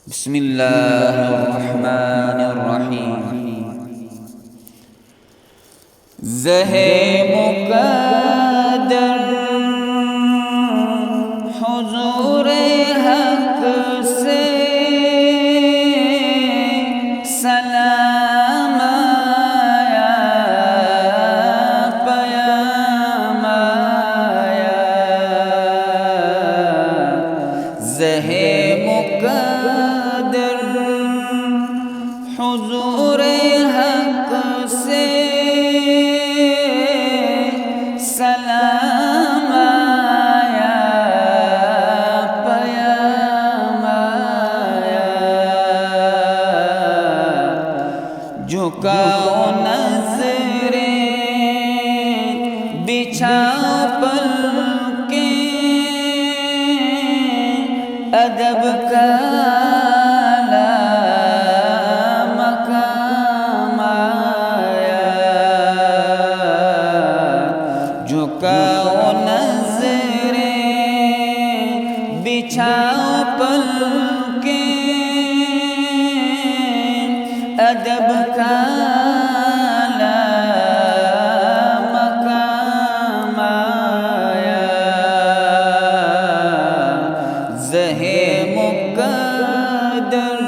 بسم اللہ الرحمن الرحیم۔ زہ مقدر حضور حق سے سلام آیا، پیام آیا۔ زہ مقدر حضور حق سے سلام آیا، پیام آیا۔ جھکاؤ نظریں، بچھاؤ پلکیں، ادب کا مقام آیا۔ جھکاؤ نظریں، بچھاؤ پلکیں، ادب کا مقام آیا۔ زہ مقدر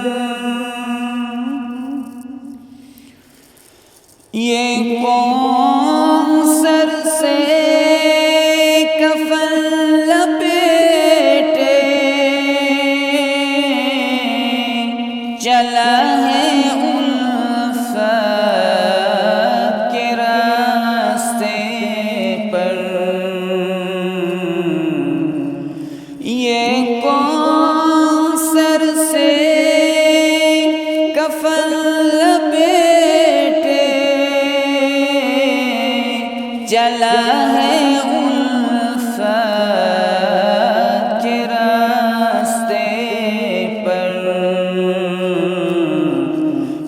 یہ قوم سر سے کفن لپیٹے چلا ہے الفت کے راستے پر۔ یہ قوم سر سے کفن لپیٹے چلا ہے الفت کے راستے پر۔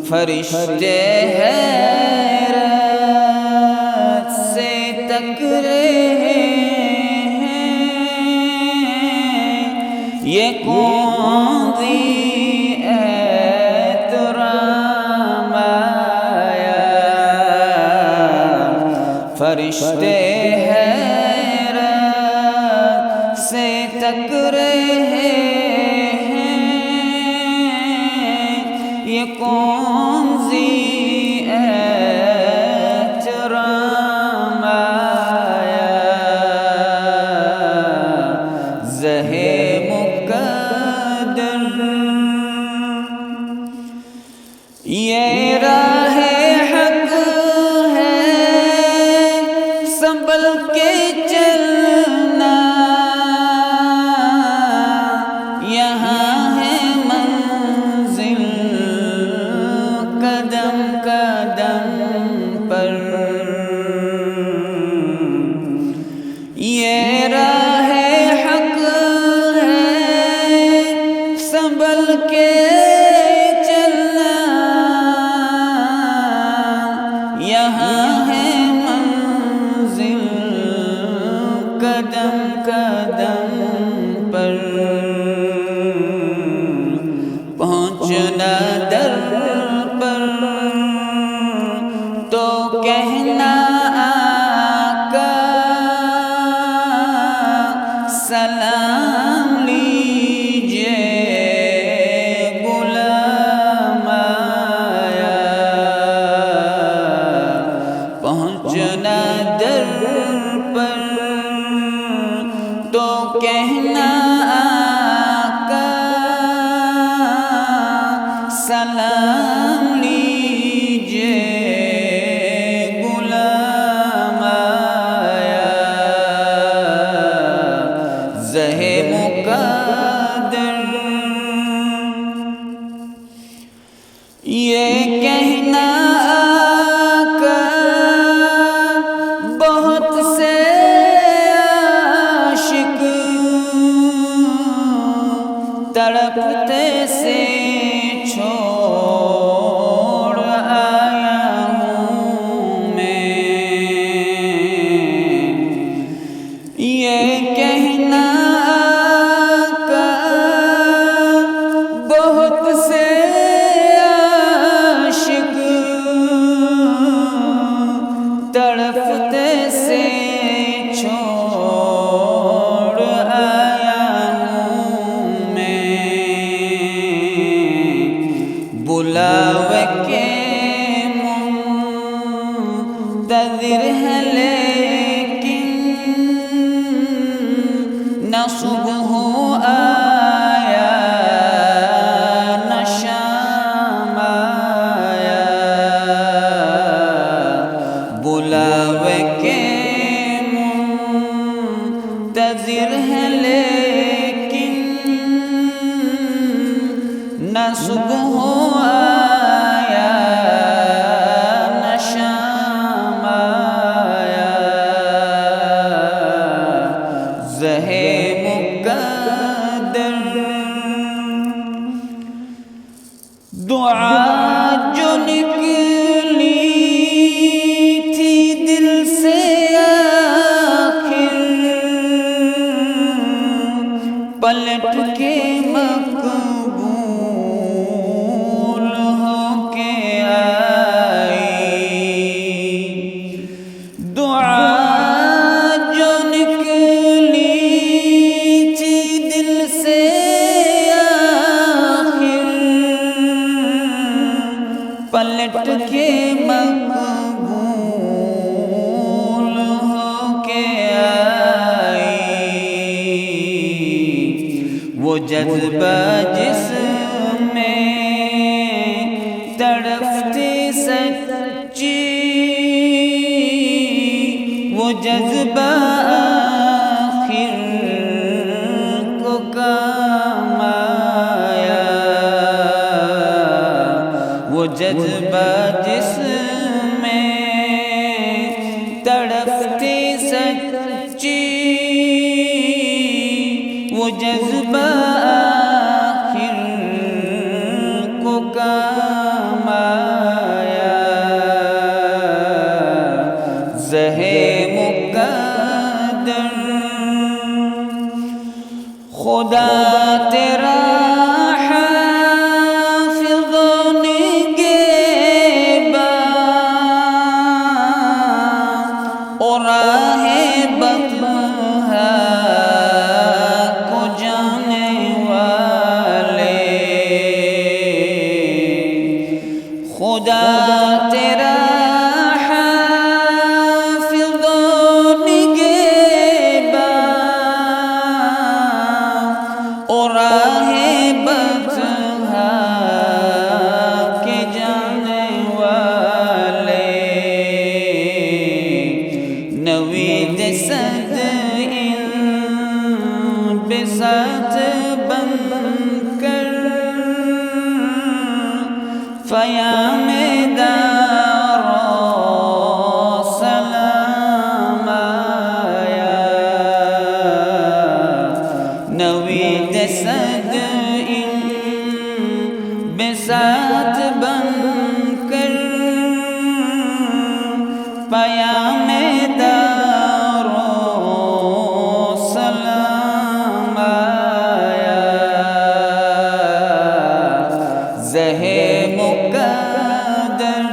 فرشتے حیرت سے تک رہے ہیں، یہ کون سی احترام آیا۔ فرشتے حیرت سے تک رہے ہیں، یہ کون سی احترام آیا۔ زہ مقدر یہ راہ حق ہے، سنبھل کے چلنا، یہاں ہے منزل قدم قدم پر۔ یہ راہ حق ہے، سنبھل کے چلنا، یہاں ہے منزل قدم قدم پر۔ پہنچنا در پر تو کہنا آقا سلام لیجئے، غلام آیا۔ پہنچنا در پر تو کہنا آقا سلام لیجئے، غلام آیا۔ زہ مقدر یہ کہنا آقا بہت سے عاشق تڑپتے سے چھوڑ آیا ہوں میں۔ یہ کہنا آقا بہت بلاوے کے منتظر ہے لیکن نہ صبح آیا نہ شام آیا، بلاوے کے منتظر ہے لیکن نہ صبح آیا نہ شام آیا، زہے مقدر دعا جو نکلی تھی دل سے آخر پلٹ کے مقبول ہو کے آئی، دعا جو نکلی تھی دل سے آخر پلٹ کے مقبول ہو کے آئی، وہ جذبہ جس میں تڑپتی سچی، وہ جذبہ آخر کو کام آیا، وہ جذبہ جس میں تڑپتی سچی، وہ جذبہ آخر کو کام آیا، زہے مقدر خدا تیرا حافظ و نگہباں اور راہ بطحا کو جانے والے، خدا تیرا حافظ و نگہباں اور راہ بطحا کے جانے والے، نوید صد ان بساط بن کر فیام دار سلام آیا، نوید صد ان بساط بن کر پیام دار سلام آیا، زہے مقدر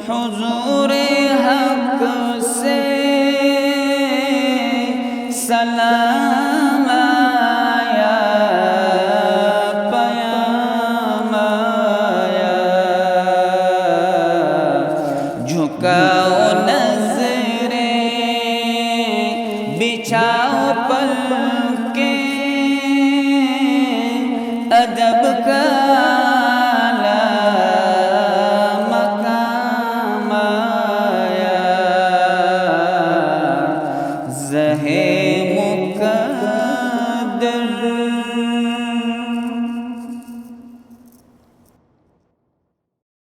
حضور حق سے سلام آیا، پیام آیا، جھکاؤ نظریں بچھاؤ پلکیں ادب کا مقام آیا، زہے مقدر